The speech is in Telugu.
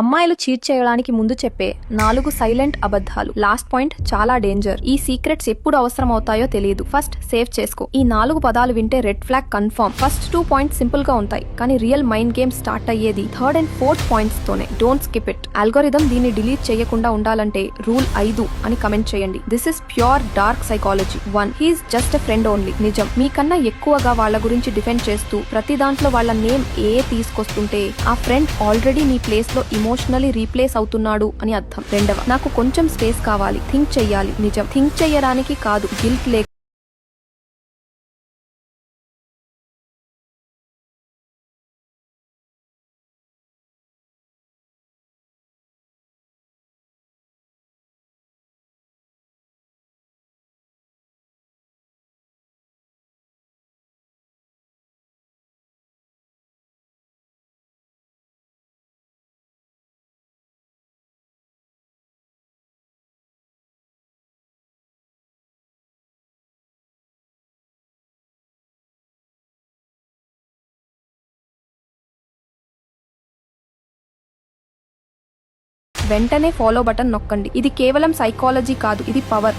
అమ్మాయిలు చీట్ చేయడానికి ముందు చెప్పే 4 సైలెంట్ అబద్ధాలు. లాస్ట్ పాయింట్ చాలా డేంజర్. ఈ సీక్రెట్స్ ఎప్పుడు అవసరం అవుతాయో తెలియదు. ఫస్ట్, సేవ్ చేసుకో. ఈ 4 పదాలు వింటే red flag confirm. First 2 points simple గా ఉంటాయి, కానీ రియల్ మైండ్ గేమ్ స్టార్ట్ అయ్యేది థర్డ్ అండ్ ఫోర్త్ పాయింట్స్ తోనే. Don't skip it. అల్గోరిథం దీన్ని డిలీట్ చేయకుండా ఉండాలంటే రూల్ 5 అని కమెంట్ చేయండి. This is pure dark psychology. 1. He's just a friend only. నిజం. మీకన్నా ఎక్కువగా వాళ్ళ గురించి డిఫెండ్ చేస్తూ ప్రతి దాంట్లో వాళ్ళ నేమ్ తీసుకొస్తుంటే ఆ ఫ్రెండ్ ఆల్రెడీ మీ ప్లేస్ లో ఎమోషనలీ రీప్లేస్ అవుతున్నాడు అని అర్థం. 2. నాకు కొంచెం స్పేస్ కావాలి, థింక్ చెయ్యాలి. నిజం. థింక్ చెయ్యడానికి కాదు, గిల్ట్ లేక. వెంటనే ఫాలో బటన్ నొక్కండి. ఇది కేవలం సైకాలజీ కాదు, ఇది పవర్.